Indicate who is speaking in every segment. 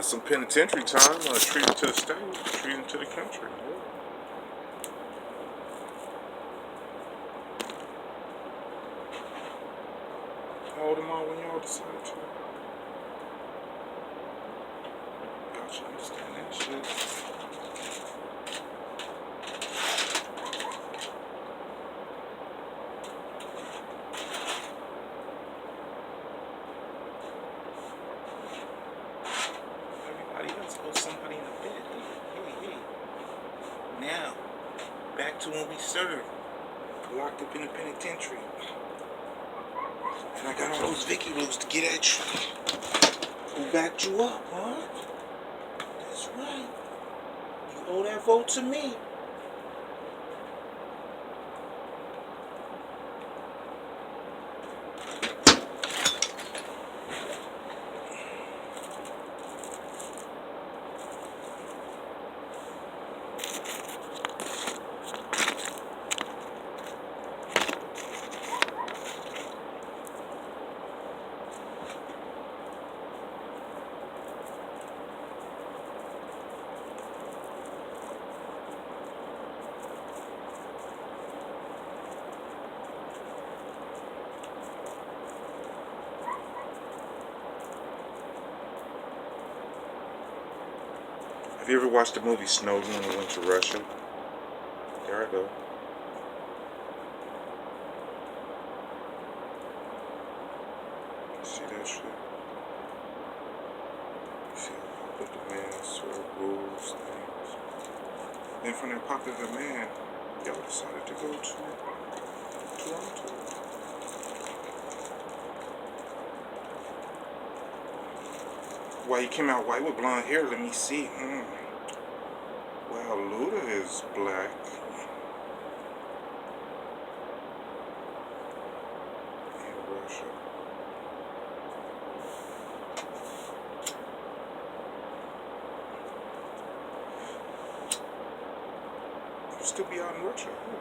Speaker 1: Some penitentiary time. Treated to the state, treated to the country. Yeah. How old am I when y'all decided to? Y'all should understand that shit. Everybody else owes somebody in the bed. Hey. Now, back to when we served. Locked up in the penitentiary. And I got all those Vicky Roos to get at you. Who backed you up, huh? That's right. You owe that vote to me. Have you ever watched the movie Snowden when he went to Russia? There I go. See that shit? See how popular man sort of rules things. Then from that popular man, y'all decided to go to Toronto. Why he came out white with blonde hair? Let me see. Well, Luda is black. In Russia. He'll still be out in Russia. Yeah.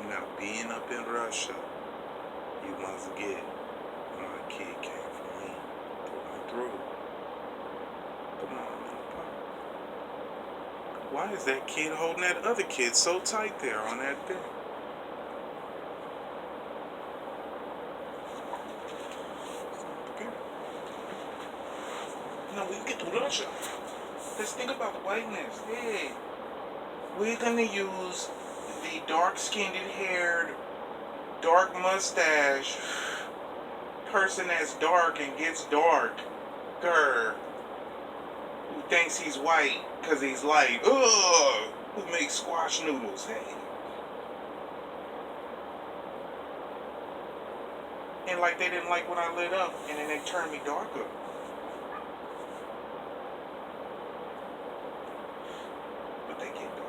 Speaker 1: Now, being up in Russia, you must get my kid came from me through. Come on, man. Why is that kid holding that other kid so tight there on that bed? Okay. No, we get to Russia. Let's think about the whiteness. Hey, we're gonna use the dark-skinned haired, dark mustache person that's dark and gets darker, who thinks he's white because he's light, who makes squash noodles. Hey. And like they didn't like when I lit up, and then they turned me darker. But they get dark.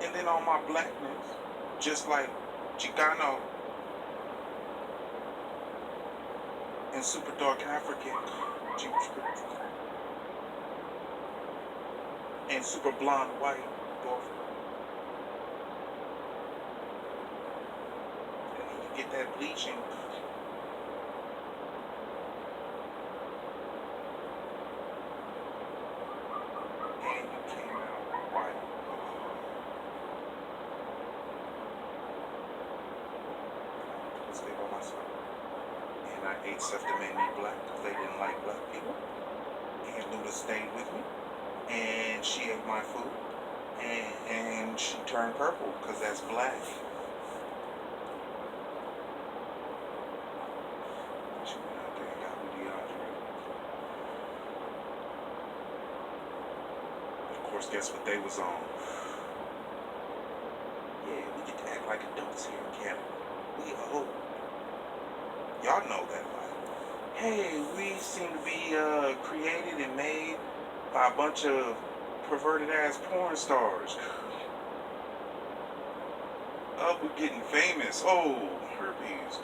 Speaker 1: And then on my blackness, just like Chicano and super dark African, and super blonde white, and you get that bleaching. And you came out white. I stayed by myself. And I ate stuff that made me black because they didn't like black people. And Luda stayed with me. And she ate my food. And she turned purple because that's black. She went out there and got with DeAndre. Of course, guess what they was on? Yeah, we get to act like adults here in Canada. We old. Y'all know that, like, hey, we seem to be created and made by a bunch of perverted ass porn stars. Up with getting famous. Oh, herpes.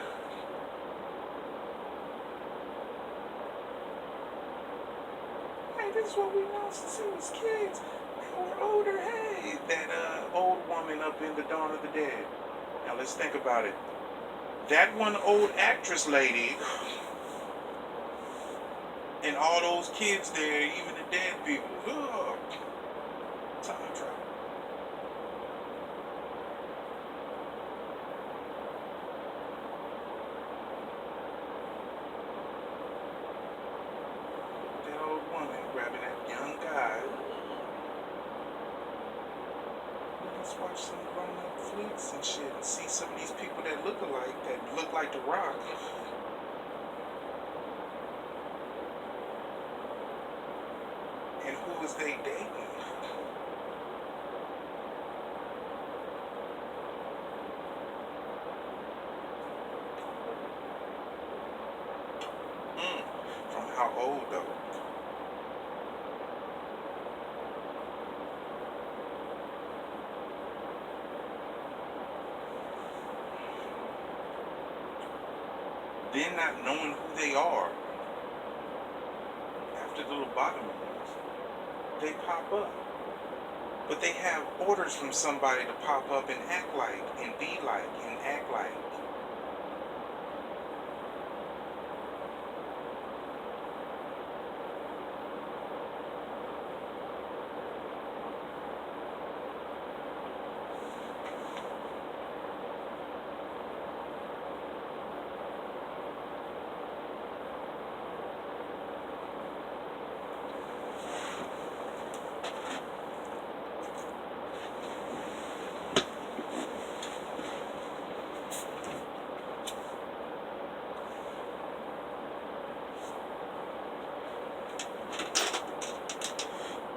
Speaker 1: Hey, this is what we know since we was kids. Now we're older. Hey, that old woman up in the Dawn of the Dead. Now let's think about it. That one old actress lady, and all those kids there, even the dead people. Ugh. Time travel. That old woman grabbing that young guy. Let's watch some grown-up flicks and shit and see some of these people that look alike, that look like The Rock. And who is they dating? From how old though? Then not knowing who they are. After the lobotomies, they pop up. But they have orders from somebody to pop up and act like, and be like, and act like.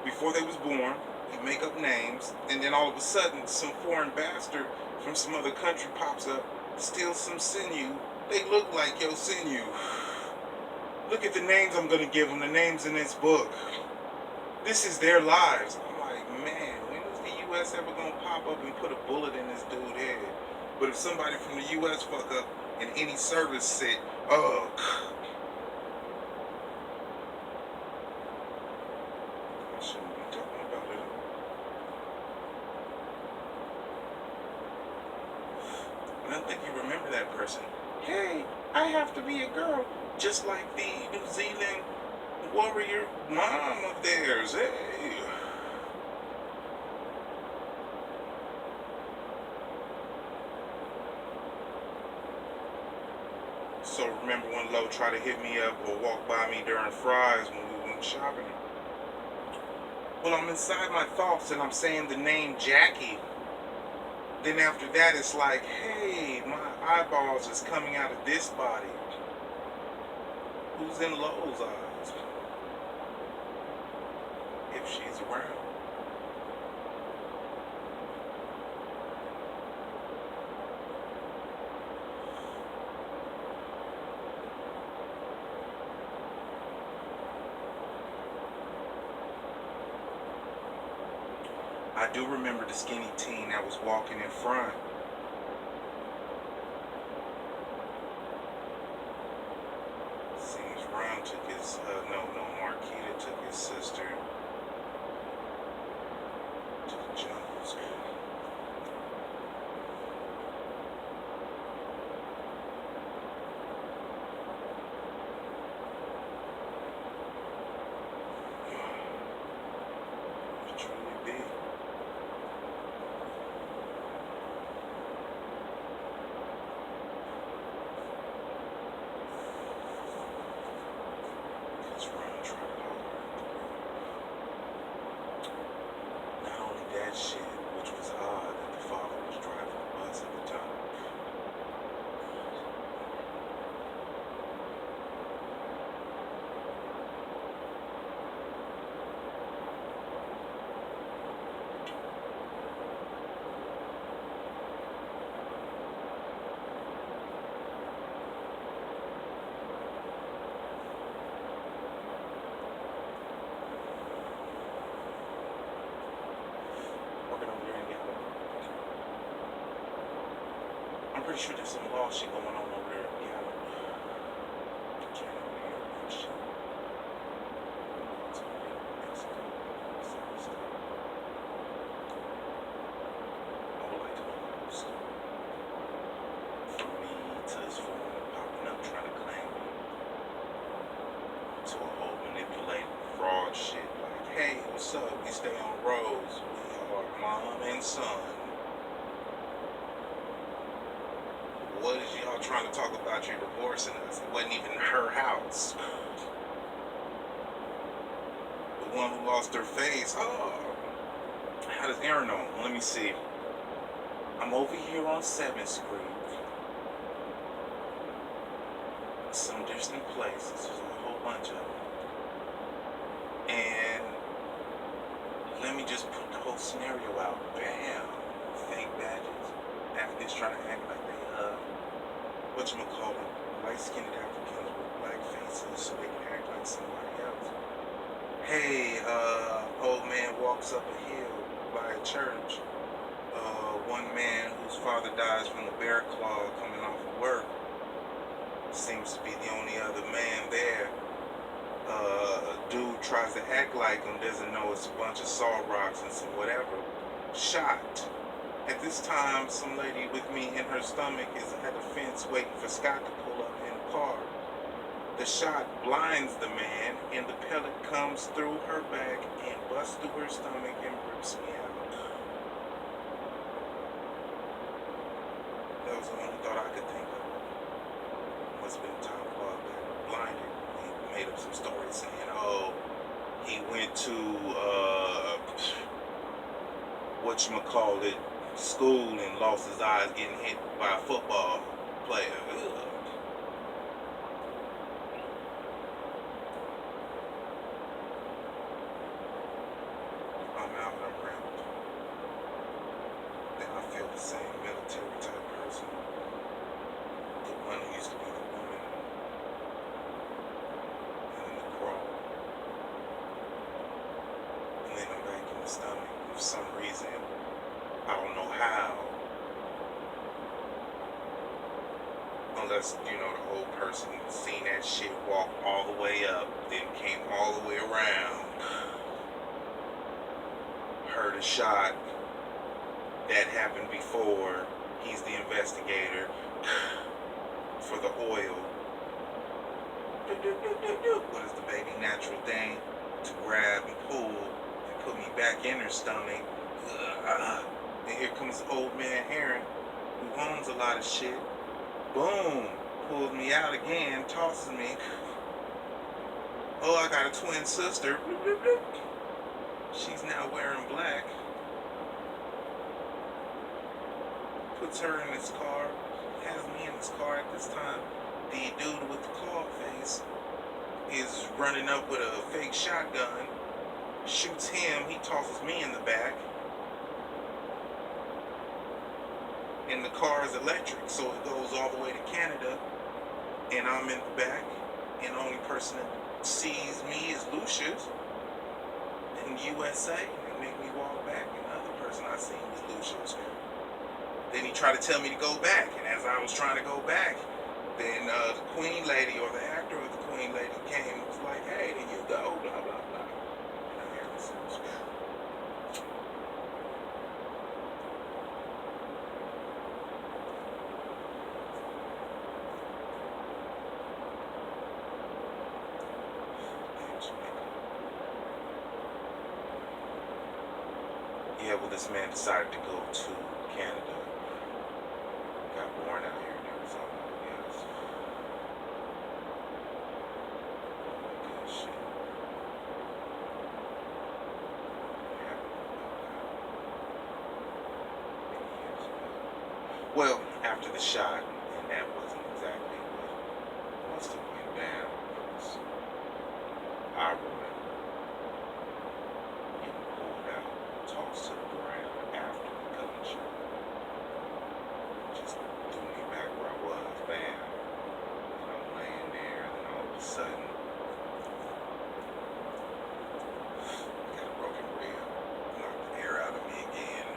Speaker 1: Before they was born, they make up names, and then all of a sudden, some foreign bastard from some other country pops up, steals some sinew. They look like your sinew. Look at the names I'm gonna give them, the names in this book. This is their lives. I'm like, man, when is the U.S. ever gonna pop up and put a bullet in this dude's head? But if somebody from the U.S. fuck up in any service sit, ugh. I shouldn't be talking about it. I don't think you remember that person. Hey, I have to be a girl, just like the New Zealand warrior mom of theirs. Hey. So remember when Lo tried to hit me up or walk by me during Fry's when we went shopping? Well, I'm inside my thoughts and I'm saying the name Jackie. Then after that, it's like, hey, my eyeballs is coming out of this body. Who's in Lo's eyes? If she's around. I do remember the skinny teen that was walking in front. Seems Ron took his, Marquita took his sister to the jungle school. Truly be. Because Ron tried hard. Not only that shit. pretty sure there's some law shit going on over there. Yeah. Shit like, hey, what's up? We stay on roads. We are mom and son. What is y'all trying to talk about? You're divorcing us. It wasn't even her house. The one who lost her face. Oh, how does Aaron know? Let me see. I'm over here on 7th Street. Some distant places. There's a whole bunch of them. And let me just put the whole scenario out. Bam. Fake badges. Africans trying to act like they, whatchamacallit, light-skinned Africans with black faces so they can act like somebody else. Hey, old man walks up a hill by a church. One man whose father dies from the bear claw coming off of work. Seems to be the only other man there. Dude tries to act like him, doesn't know it's a bunch of salt rocks and some whatever. Shot. At this time, some lady with me in her stomach is at the fence waiting for Scott to pull up in the car. The shot blinds the man, and the pellet comes through her back and busts through her stomach and rips me out. That was the only thought I could think of. Must have been Tom Clark that blinded. Made up some stories saying, oh, he went to whatchamacallit, school and lost his eyes getting hit by a football player. Ugh. I'm out and I'm around. Then I feel the same military type person. The one who used to be the woman. And then I'm back in the stomach for some reason. I don't know how. Unless, you know, the old person seen that shit walk all the way up, then came all the way around, heard a shot that happened before. He's the investigator for the oil. What is the baby natural thing to grab and pull and put me back in her stomach? And here comes old man Aaron, who owns a lot of shit. Boom, pulls me out again, tosses me. Oh, I got a twin sister. She's now wearing black. Puts her in his car, has me in his car at this time. The dude with the claw face is running up with a fake shotgun, shoots him, he tosses me in the back. And the car is electric, so it goes all the way to Canada, and I'm in the back, and the only person that sees me is Lucius in the USA. They make me walk back, and the other person I see was Lucius. Then he tried to tell me to go back, and as I was trying to go back, then the queen lady, or the actor of the queen lady, came and was like, hey, there you go, blah, blah, blah. And I heard this. Yeah, well, this man decided to go to Canada. Got born out here in Arizona, I guess. Good shit. Well, after the shot, and that wasn't exactly what must have went down, because I remember getting pulled out, tossed to the ground after the gunshot. Just threw me back where I was, bam. And I'm laying there, and then all of a sudden, I got a broken rib, knocked the air out of me again.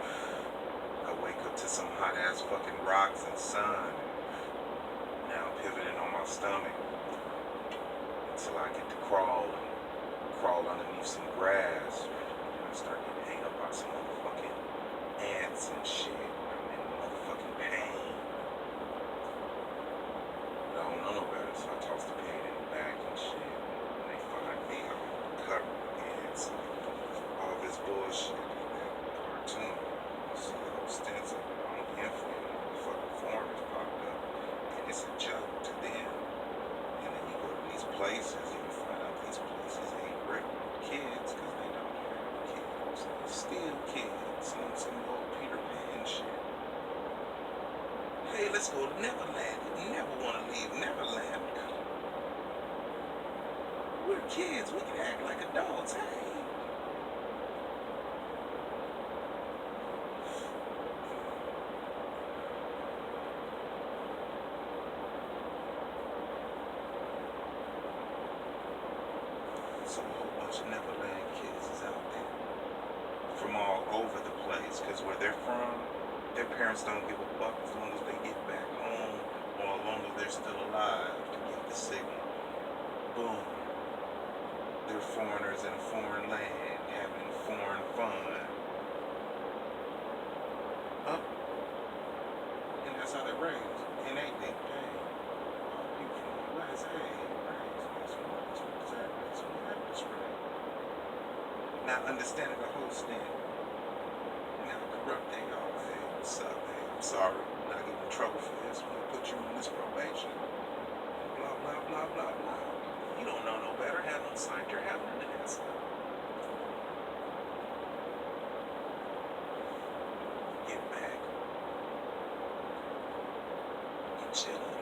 Speaker 1: I wake up to some hot ass fucking rocks and sun. Now I'm pivoting on my stomach until I get to crawl underneath some grass. And I start getting ate up by some motherfucking ants and shit. I'm in motherfucking pain. But I don't know no better, so I toss the pain in the back and shit. And they find me, I'm covered with ants. All this bullshit in that cartoon. You see the whole stencil on the infant, fucking foreigners popped up. And it's a joke to them. And then you go to these places and you find out these places ain't great with kids because they don't have kids. They steal kids on some old Peter Pan shit. Hey, let's go to Neverland. You never want to leave Neverland. We're kids. We can act like adults. Hey. So a whole bunch of Neverland kids is out there from all over the place because where they're from, their parents don't give a fuck as long as they get back home or as long as they're still alive to get the signal. Boom. They're foreigners in a foreign land having foreign fun. Up. And that's how they're raised. And they think, hey, all people from the West, hey, not understanding the whole stand. Now corrupt they all. Hey, what's up, man? I'm sorry. I'm not getting in trouble for this. I'm gonna put you on this probation. Blah blah blah blah blah. You don't know no better. Have no sight. You're having an ass. Get back. Get chilling.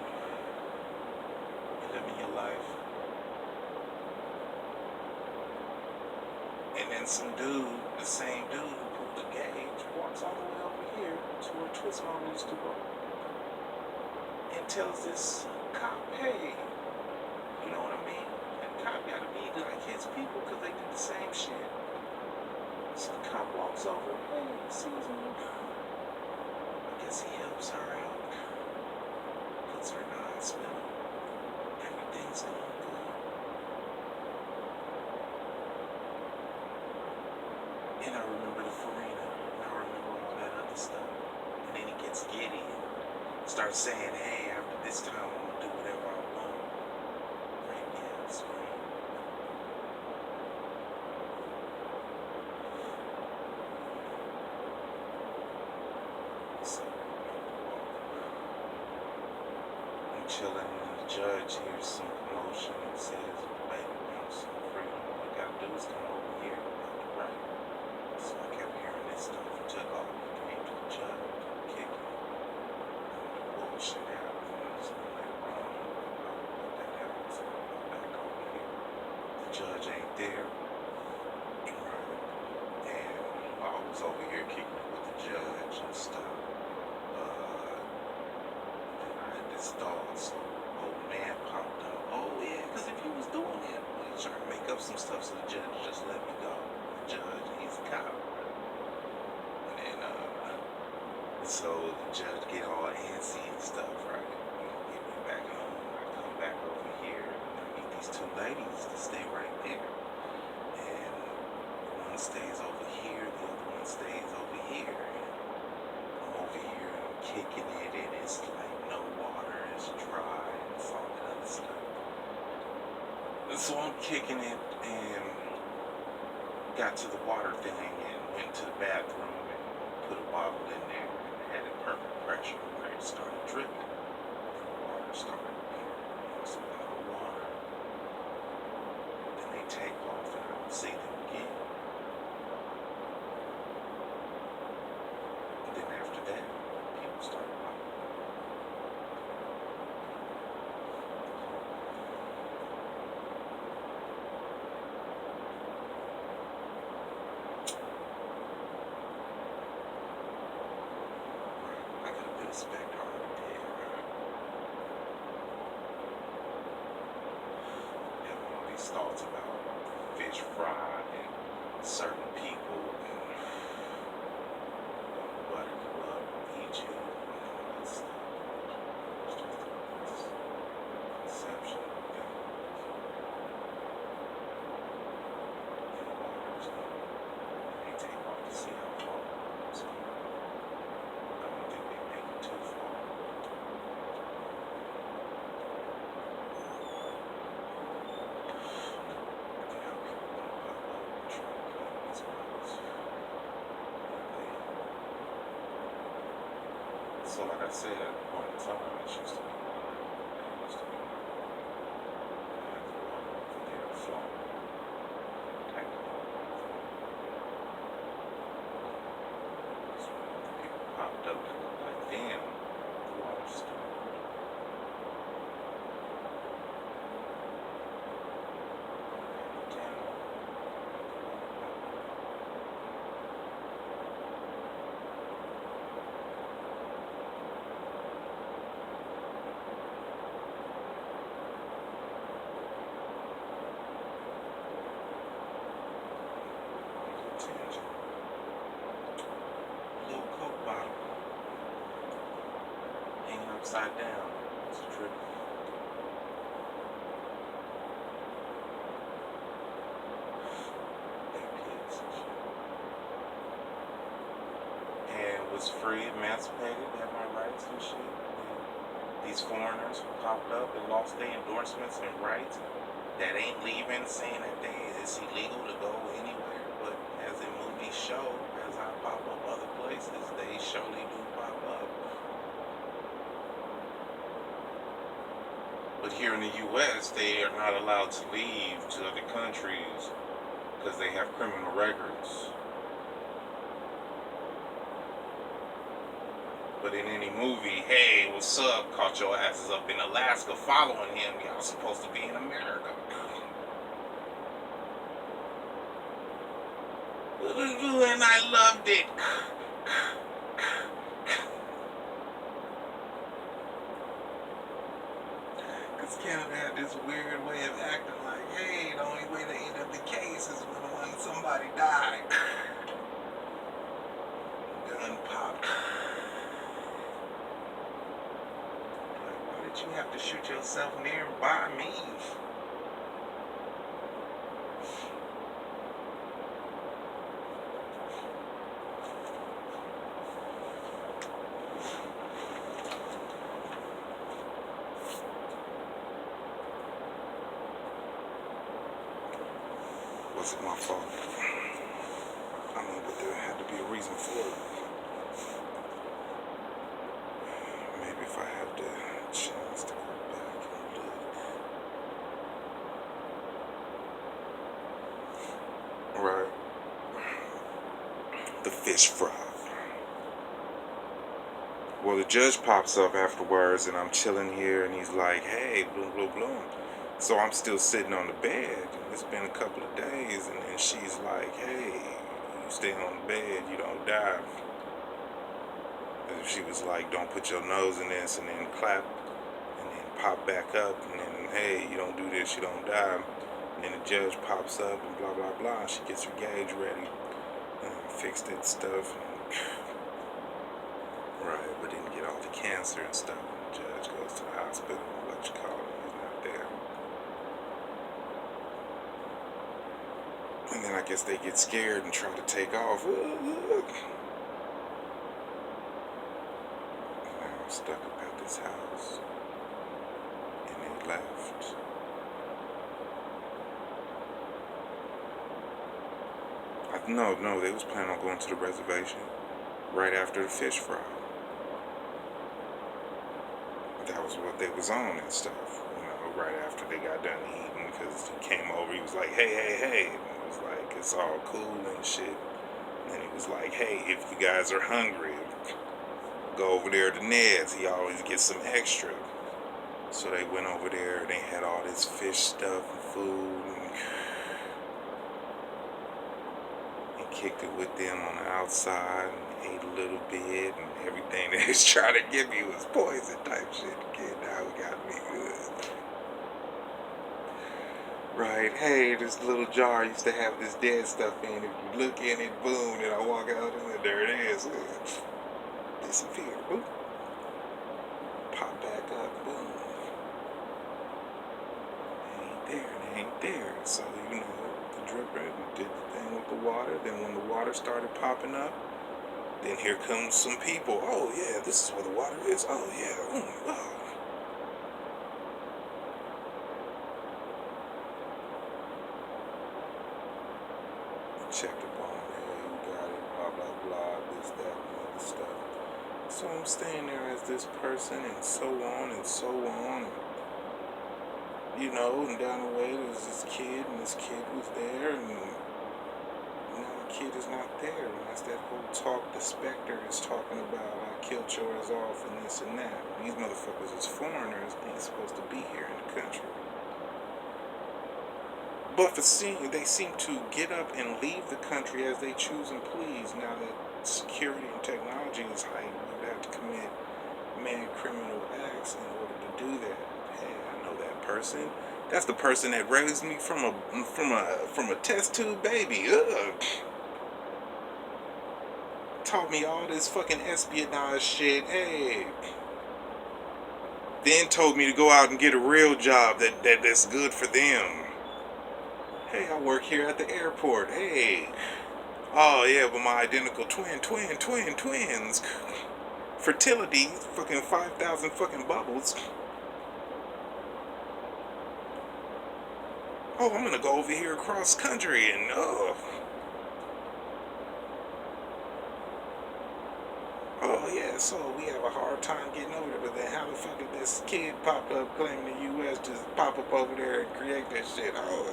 Speaker 1: You're living your life. And then some dude, the same dude who pulled the gauge, walks all the way over here to where Twist Mom used to go and tells this cop, hey, you know what I mean? And the cop gotta be like his people because they did the same shit. So the cop walks over, hey, excuse me. I guess he helps her out, puts her in the hospital. Everything's going good. And I remember the Farina, and I remember all that other stuff. And then he gets giddy and starts saying, hey, after this time I'm gonna do whatever I want. Right now, scream. So I'm chilling and the judge hears some commotion and says, baby, want some freedom. All you gotta do is come over here. Right. So I kept hearing this stuff and took off. Came to the judge, kicked me. And the bullshit happened. I was like, wrong. What that happened? So I went back over here. The judge ain't there. Right. And while I was over here kicking it with the judge and stuff, then I had this thought. So old man popped up. Oh yeah, because if you was doing it, he was trying to make up some stuff so the judge just let me go. Judge, he's a cop. And then, so the judge get all antsy and stuff, right? Get me back home. I come back over here and I meet these two ladies that stay right there. And one stays over here, the other one stays over here. And I'm over here and I'm kicking it and it's like no water, it's dry, and it's all that other stuff. And so I'm kicking it and got to the water thing and went to the bathroom and put a bottle in there and had it perfect pressure where it started dripping. And the water started being some kind of water. Then they take off and I don't see them again. And then after that, people started popping up. Respect already did, right? Having all these thoughts about fish fry and certain people and what it love Egypt and all that stuff. said at a point in time, it used to be flow. People popped up and looked like, damn, the water's still. Little Coke bottle hanging upside down. It's a trip. And was free, emancipated, had my rights and shit. And these foreigners who popped up and lost their endorsements and rights that ain't leaving, saying that it's illegal to go anywhere. But as the movies show, as I pop up other places, they surely do pop up. But here in the U.S., they are not allowed to leave to other countries because they have criminal records. But in any movie, hey, what's up? Caught your asses up in Alaska following him. Y'all supposed to be in America. And I loved it. Because Canada had this weird way of acting like, hey, the only way to end up the case is when somebody died. Gun popped. Like, why did you have to shoot yourself nearby me? Was it my fault? I mean, but there had to be a reason for it. Maybe if I had the chance to go back and look. Right. The fish fry. Well, the judge pops up afterwards, and I'm chilling here, and he's like, hey, bloom, bloom, bloom. So I'm still sitting on the bed. It's been a couple of days, and then she's like, hey, you stay on the bed, you don't die. And she was like, don't put your nose in this, and then clap, and then pop back up, and then, hey, you don't do this, you don't die. And then the judge pops up, and blah, blah, blah, and she gets her gauge ready, and fixed that stuff. Right, but didn't get all the cancer and stuff. And the judge goes to the hospital, what you call it, he's not there. And then I guess they get scared and try to take off. And now I'm stuck up at this house. And they left. No, they was planning on going to the reservation right after the fish fry. That was what they was on and stuff, right after they got done eating, because he came over, he was like, hey, and it was like, it's all cool and shit, and then he was like, hey, if you guys are hungry, go over there to Ned's, he always gets some extra. So they went over there, and they had all this fish stuff and food, and kicked it with them on the outside, and ate a little bit, and everything they was trying to give me was poison type shit. Kid, now we got me good. Right, hey, this little jar used to have this dead stuff in it. If you look in it, boom, and I walk out, and there it is. Disappeared, boom. Pop back up, boom. It ain't there. So, the dripper did the thing with the water. Then when the water started popping up, then here comes some people. Oh, yeah, this is where the water is. Oh, yeah. Oh. Checked up on it. Hey, you got it. Blah, blah, blah. This, that, and other stuff. So I'm staying there as this person, and so on and so on. You know, and down the way there's this kid, and this kid was there, and now the kid is not there. And that's that whole talk the Spectre is talking about. I killed yours off and this and that. These motherfuckers is foreigners, they ain't supposed to be here in the country. But for seeing, they seem to get up and leave the country as they choose and please. Now that security and technology is heightened, you would have to commit mad criminal acts in order to do that. Hey, I know that person. That's the person that raised me from a test tube baby. Ugh. Taught me all this fucking espionage shit. Hey. Then told me to go out and get a real job that's good for them. Hey, I work here at the airport. Hey. Oh yeah, but my identical twins. Fertility, fucking 5,000 fucking bubbles. Oh, I'm gonna go over here across country and oh yeah, so we have a hard time getting over there, but then how the fuck did this kid pop up claiming the US just pop up over there and create that shit? Oh.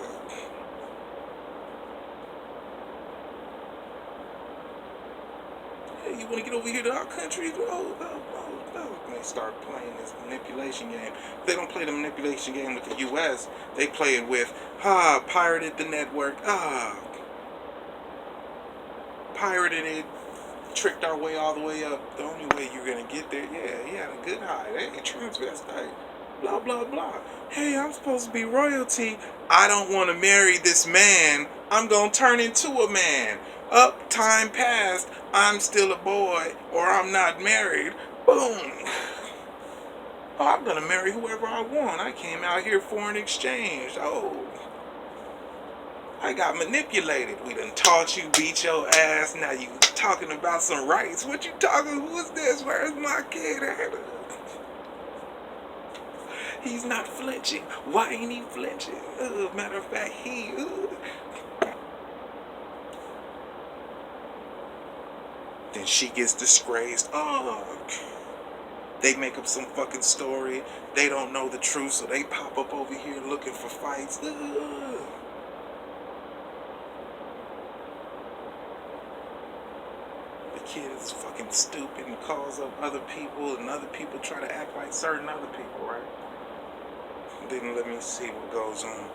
Speaker 1: Hey, you wanna get over here to our country? And they start playing this manipulation game. If they don't play the manipulation game with the US, they play it with, pirated the network, pirated it, tricked our way all the way up. The only way you're gonna get there, yeah, he had a good hide. Hey, transvestite, blah blah blah. Hey, I'm supposed to be royalty. I don't want to marry this man. I'm gonna turn into a man. Up, time passed. I'm still a boy, or I'm not married. Boom. Oh, I'm gonna marry whoever I want. I came out here foreign exchange. Oh. I got manipulated. We done taught you, beat your ass. Now you talking about some rights. What you talking? Who is this? Where's my kid at? He's not flinching. Why ain't he flinching? Matter of fact, Then she gets disgraced. Oh. They make up some fucking story. They don't know the truth, so they pop up over here looking for fights. The kid is fucking stupid and calls up other people, and other people try to act like certain other people, right? Then let me see what goes on.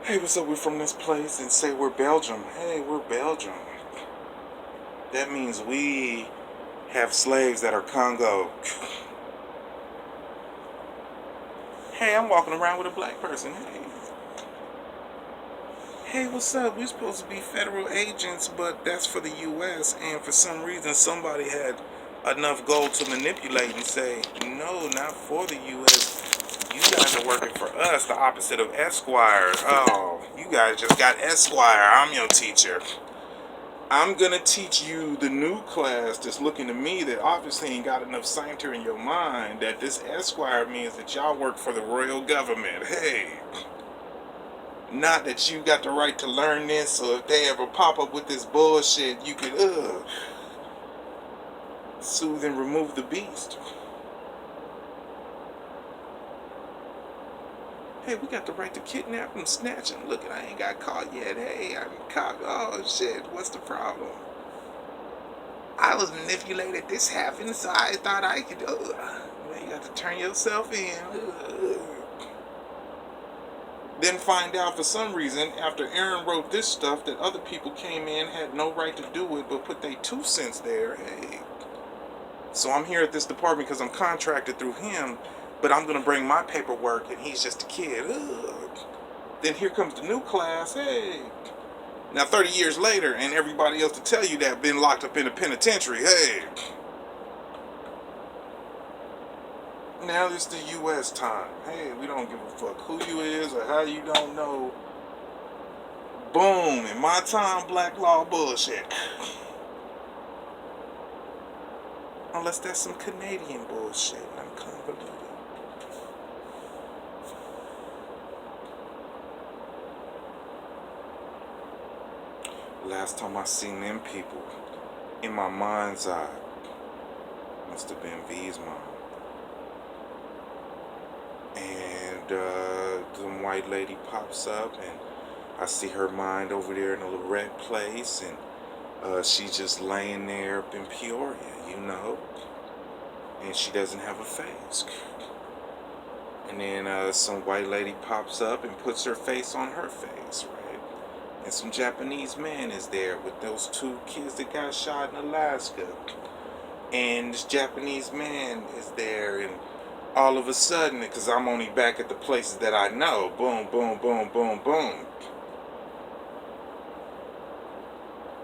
Speaker 1: Hey, what's up? We're from this place, and say we're Belgium. Hey, we're Belgium. That means we have slaves that are Congo. Hey, I'm walking around with a black person. Hey, what's up? We're supposed to be federal agents, but that's for the U.S. And for some reason, somebody had enough gold to manipulate and say, no, not for the U.S. You guys are working for us, the opposite of Esquire. Oh, you guys just got Esquire. I'm your teacher. I'm going to teach you the new class that's looking to me that obviously ain't got enough scienter in your mind that this Esquire means that y'all work for the royal government. Hey. Not that you got the right to learn this, so if they ever pop up with this bullshit, you could, soothe and remove the beast. Hey, we got the right to kidnap and snatch him. Look, I ain't got caught yet. Hey, I'm caught. Oh, shit, what's the problem? I was manipulated. This happened, so I thought I could, you got to turn yourself in. Then find out for some reason, after Aaron wrote this stuff, that other people came in, had no right to do it, but put their 2 cents there. Hey. So I'm here at this department because I'm contracted through him, but I'm going to bring my paperwork, and he's just a kid. Then here comes the new class. Hey. Now 30 years later, and everybody else to tell you that been locked up in a penitentiary. Hey. Now it's the U.S. time. Hey, we don't give a fuck who you is or how you don't know. Boom. In my time, black law bullshit. Unless that's some Canadian bullshit and I'm convoluted. Last time I seen them people, in my mind's eye, Must have been V's mom. And some white lady pops up, and I see her mind over there in a little red place, and she's just laying there up in Peoria, and she doesn't have a face. And then some white lady pops up and puts her face on her face, right? And some Japanese man is there with those 2 kids that got shot in Alaska. And this Japanese man is there, and all of a sudden, because I'm only back at the places that I know, boom, boom, boom, boom, boom.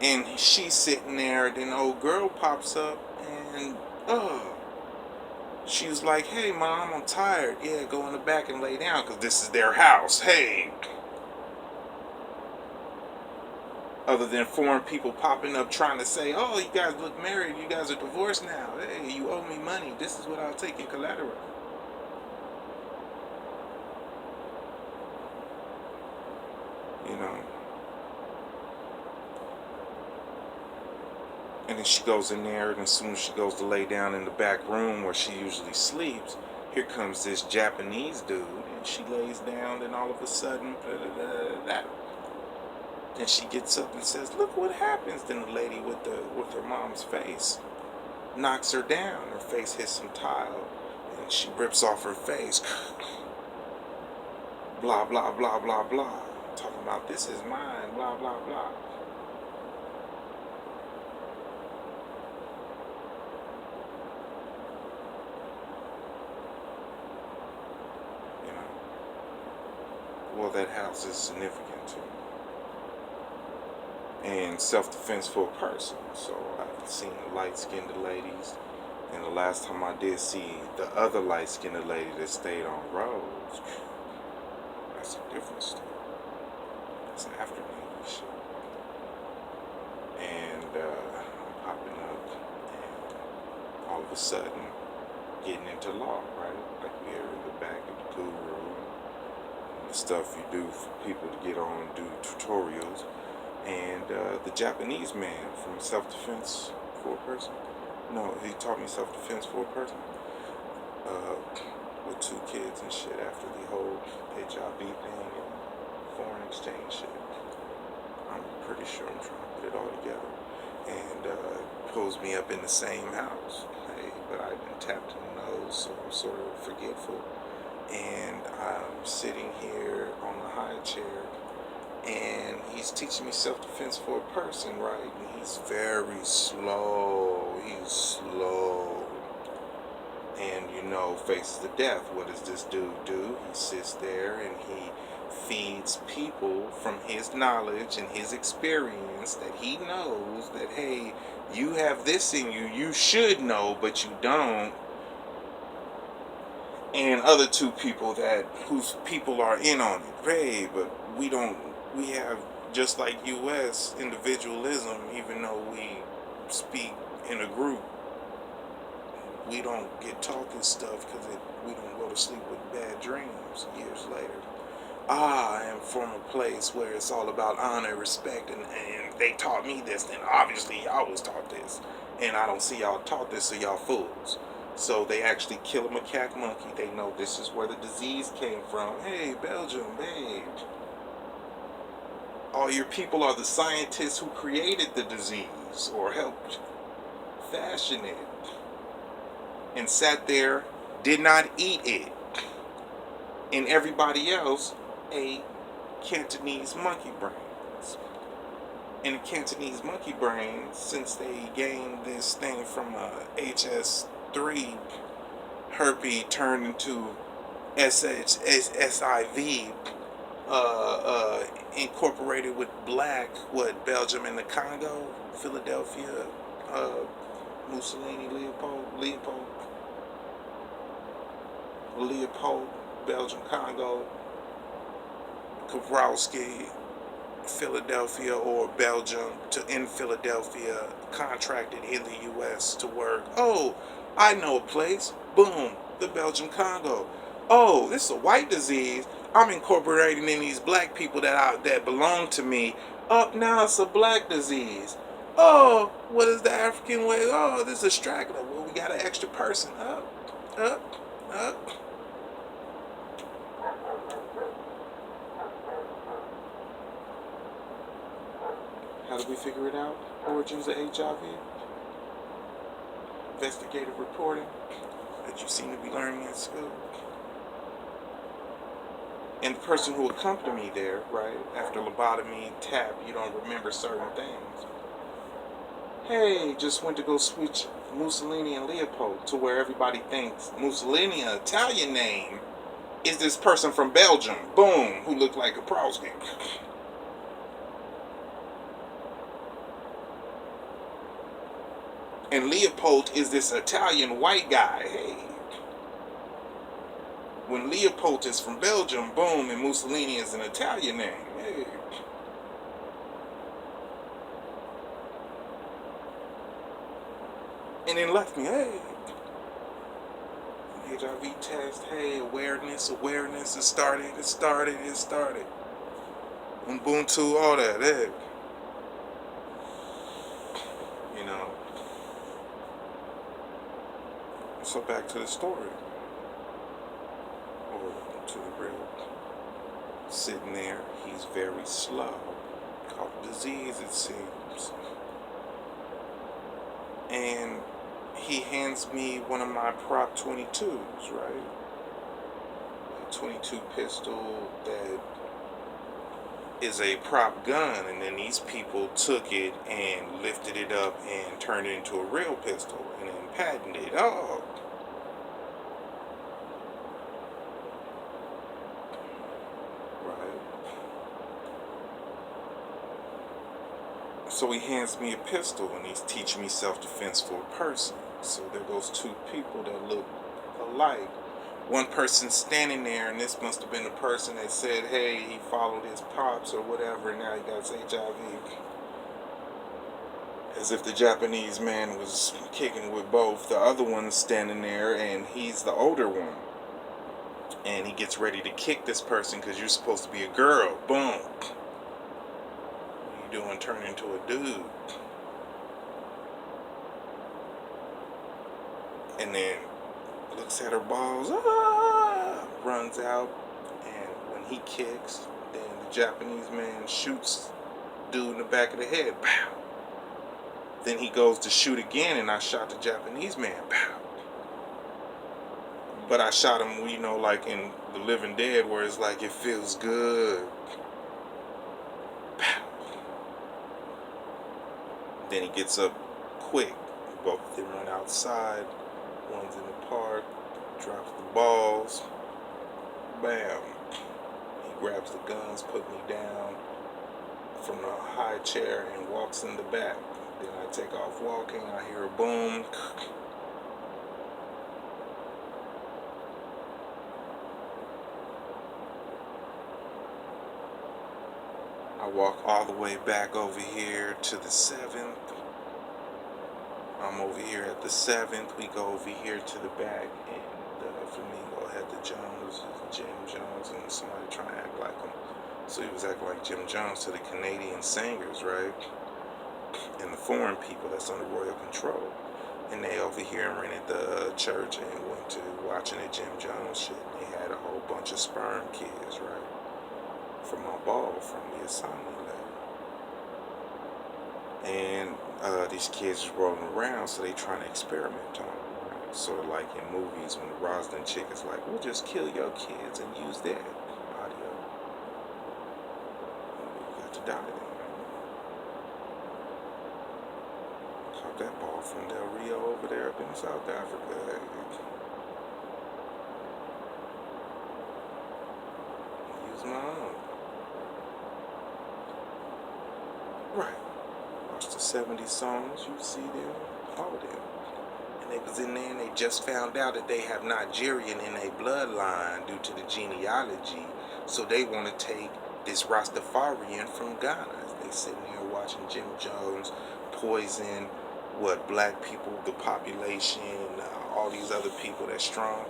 Speaker 1: And she's sitting there, then old girl pops up, and she was like, hey mom, I'm tired. Yeah, go in the back and lay down, because this is their house. Hey. Other than foreign people popping up trying to say, oh, you guys look married, you guys are divorced now. Hey, you owe me money. This is what I'll take in collateral. You know. And then she goes in there, and as soon as she goes to lay down in the back room where she usually sleeps, here comes this Japanese dude, and she lays down, and all of a sudden, and she gets up and says, look what happens. Then the lady with her mom's face knocks her down. Her face hits some tile, and she rips off her face. Blah, blah, blah, blah, blah. Talking about this is mine, blah, blah, blah. Well, that house is significant to me. And self-defense for a person. So I've seen the light-skinned ladies, and the last time I did see the other light-skinned lady that stayed on Rose, that's a different story. That's an afternoon shit. And I'm popping up, and all of a sudden, getting into law, right? Like we are in the back of the guru, and the stuff you do for people to get on and do tutorials. And the Japanese man from self-defense for a person. No, he taught me self-defense for a person. With 2 kids and shit after the whole HIB thing and foreign exchange shit. I'm pretty sure I'm trying to put it all together. And pulls me up in the same house. Hey, but I've been tapped in the nose, so I'm sort of forgetful. And I'm sitting here on the high chair, and he's teaching me self-defense for a person, right? And he's very slow. He's slow. And, faces the death. What does this dude do? He sits there and he feeds people from his knowledge and his experience that he knows that, hey, you have this in you. You should know, but you don't. And other 2 people whose people are in on it. Hey, but we don't. We have, just like U.S. individualism, even though we speak in a group, we don't get taught this stuff because we don't go to sleep with bad dreams years later. I am from a place where it's all about honor, respect, and they taught me this, and obviously y'all was taught this, and I don't see y'all taught this, so y'all fools. So they actually kill a macaque monkey. They know this is where the disease came from. Hey, Belgium, babe. All your people are the scientists who created the disease or helped fashion it and sat there, did not eat it. And everybody else ate Cantonese monkey brains. And the Cantonese monkey brains, since they gained this thing from HS3 herpes turned into SIV, incorporated with black, Belgium and the Congo, Philadelphia, Mussolini, Leopold, Belgium, Congo, Kowalski, Philadelphia or Belgium in Philadelphia, contracted in the U.S. to work. Oh, I know a place. Boom, the Belgium Congo. Oh, this is a white disease. I'm incorporating in these black people that belong to me. Up now it's a black disease. Oh, what is the African way? Oh, this is a straggler. Well, we got an extra person. Up, up, up. How did we figure it out? Origins of HIV? Investigative reporting that you seem to be learning at school. And the person who accompanied me there, right, after lobotomy, tap, you don't remember certain things. Hey, just went to go switch Mussolini and Leopold to where everybody thinks Mussolini, an Italian name, is this person from Belgium, boom, who looked like a Prosky. And Leopold is this Italian white guy, hey. When Leopold is from Belgium, boom, and Mussolini is an Italian name, hey. And then left me, hey. HIV test, hey, awareness, it started. Ubuntu, all that, hey. You know. So back to the story. Or to the real. Sitting there, he's very slow. Caught the disease, it seems. And he hands me one of my prop 22s, right? A 22 pistol that is a prop gun, and then these people took it and lifted it up and turned it into a real pistol and then patented it. Oh. Right. So he hands me a pistol and he's teaching me self-defense for a person. So there goes two people that look alike. One person standing there, and this must have been the person that said, hey, he followed his pops or whatever, and now he got HIV. As if the Japanese man was kicking with both. The other one's standing there, and he's the older one. And he gets ready to kick this person because you're supposed to be a girl. Boom. What are you doing? Turn into a dude. And then looks at her balls, runs out, and when he kicks, then the Japanese man shoots dude in the back of the head. Pow. Then he goes to shoot again, and I shot the Japanese man. Pow. But I shot him, you know, like in The Living Dead, where it's like, it feels good. Pow. Then he gets up quick. Both of them run outside. One's in the park, drops the balls, bam. He grabs the guns, put me down from the high chair and walks in the back. Then I take off walking, I hear a boom. I walk all the way back over here to the 7th. I'm over here at the 7th. We go over here to the back, and Flamingo had the Jones, Jim Jones, and somebody trying to act like him. So he was acting like Jim Jones to the Canadian singers, right? And the foreign people that's under royal control. And they over here rented the church and went to watching the Jim Jones shit. They had a whole bunch of sperm kids, right? From my ball, from the assignment letter. And these kids is rolling around, so they trying to experiment on them. Right? Sort of like in movies when the Rosalind chick is like, we'll just kill your kids and use their audio. You got to die then. Caught that ball from Del Rio over there up in South Africa. Use my own. Right. Watch the 70 songs, you see them, all of them. And they was in there and they just found out that they have Nigerian in their bloodline due to the genealogy. So they want to take this Rastafarian from Ghana. They sitting here watching Jim Jones, Poison, black people, the population, all these other people that's strong.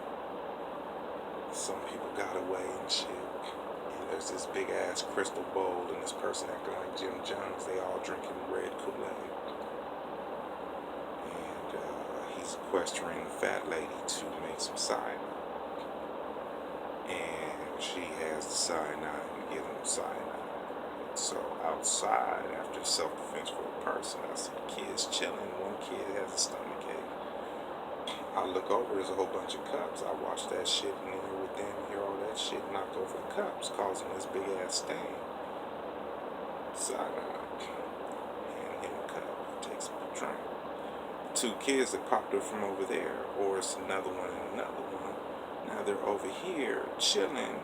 Speaker 1: Some people got away and shit. There's this big ass crystal bowl and this person acting like Jim Jones. They all drinking red Kool-Aid. And he's sequestering the fat lady to make some cyanide. And she has the cyanide and give him cyanide. So outside, after self-defense for a person, I see kids chilling. One kid has a stomach ache. I look over, there's a whole bunch of cups. I watch that shit and then within hear all that shit knock over the cups, causing this big ass stain. Cyanide. Hand him a cup. He takes a drink. Two kids that popped up from over there, or it's another one and another one. Now they're over here chilling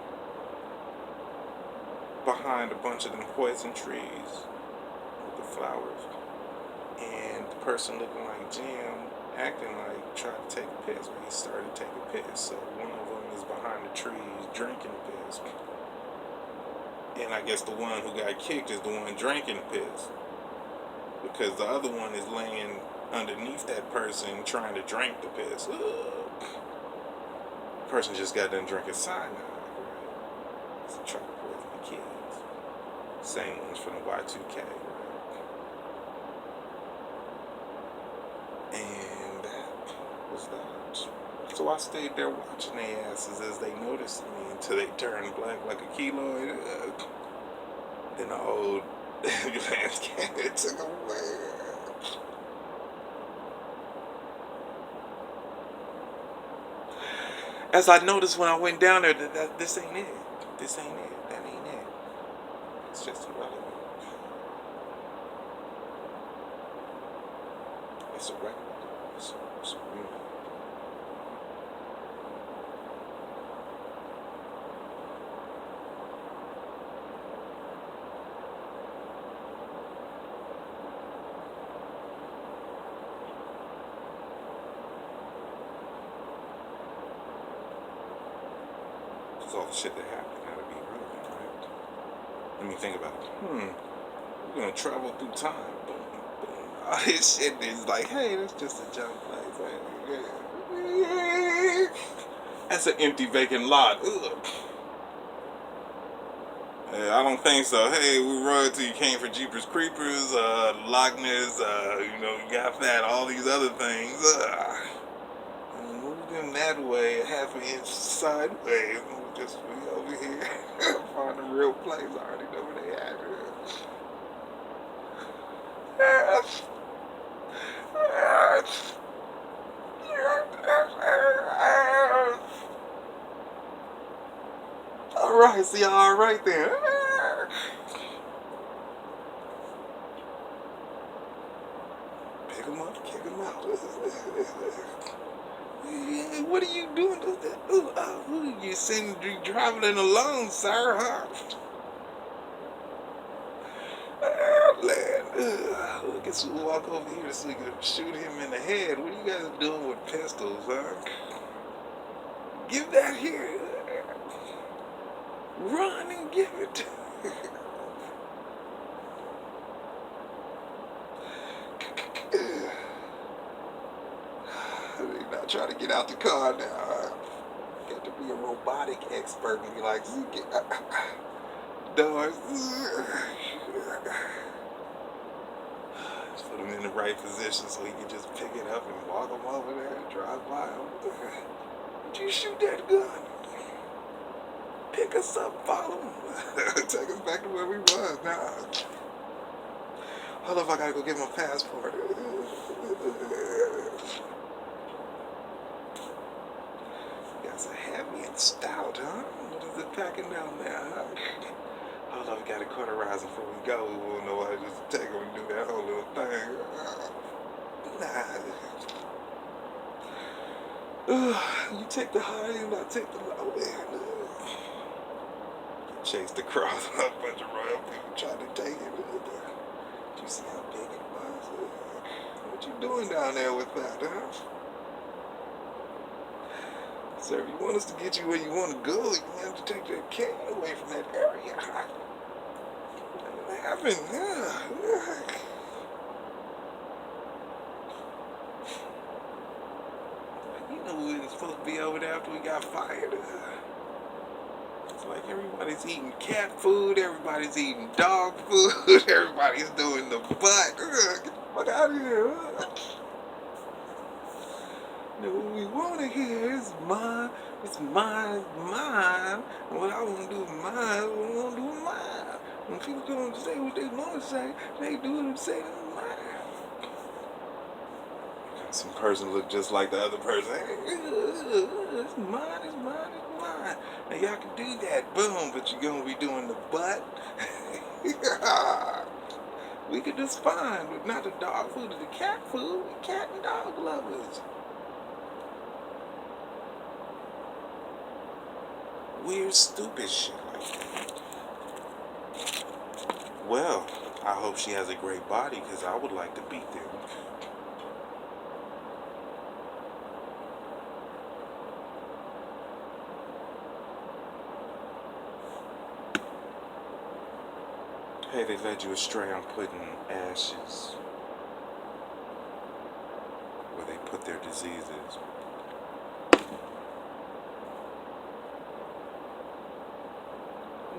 Speaker 1: behind a bunch of them poison trees with the flowers, and the person looking like Jim acting like trying to take a piss. When he started to take a piss, so one of them is behind the trees drinking the piss, and I guess the one who got kicked is the one drinking the piss, because the other one is laying underneath that person trying to drink the piss. The person just got done drinking cyanide, right? So trying to poison the kids. Same ones from the Y2K, right? And that was that. So I stayed there watching their asses as they noticed me until they turned black like a keloid. Then the old ambulance came and took them away. As I noticed when I went down there, that this ain't it. This ain't it. That ain't it. It's just irrelevant. It's a record. It's a real. It's all the shit that happened. Gotta be relevant, right? Let me think about it. We're gonna travel through time. Boom, boom. All this shit is like, hey, that's just a junk place. That's an empty, vacant lot. Ugh. I don't think so. Hey, we royalty came for Jeepers Creepers, Loch Ness, you got that, all these other things. And moved them that way, half an inch sideways. We'll just be over here. Find a real place. I already know where they at. Alright, see y'all alright then. Pick them up, kick them out. What are you doing? You traveling alone, sir, huh? I guess we'll walk over here so we can shoot him in the head. What are you guys doing with pistols, huh? Give that here. Run and give it. They're not trying to get out the car now. Got to be a robotic expert and be like, doors. Put him in the right position so he can just pick it up and walk him over there and drive by him. Did you shoot that gun? Pick us up, follow him. Take us back to where we was now. Hold up, I gotta go get my passport. You guys are heavy and stout, huh? What is it packing down there, huh? Hold up, we gotta cauterize before we go. We won't know how to just take him and do that whole little thing. You take the high end, I take the low end. Chased across a bunch of royal people trying to take it. Did you see how big it was? What you doing down there with that, huh? Sir, if you want us to get you where you want to go, you have to take that cane away from that area. What happened? You know we were supposed to be over there after we got fired. It's like everybody's eating cat food, everybody's eating dog food, everybody's doing the butt. Get the fuck out of here. What we want to hear is mine. It's mine. It's mine. And what I want to do with mine, what I want to do with mine. When people come and say what they want to say, they do it and say it in mine. Some person look just like the other person. It's mine, it's mine, it's mine. Now y'all can do that, boom, but you're gonna be doing the butt. We could just fine, but not the dog food, the cat food, cat and dog lovers. Weird, stupid shit like that. Well, I hope she has a great body, because I would like to beat them. Hey, they led you astray on putting ashes where they put their diseases.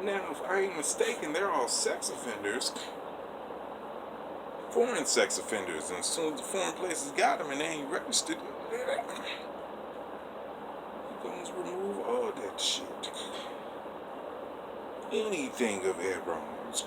Speaker 1: Now, if I ain't mistaken, they're all sex offenders. Foreign sex offenders. And as soon as the foreign places got them and they ain't registered, you're going to remove all that shit. Anything of Abrams.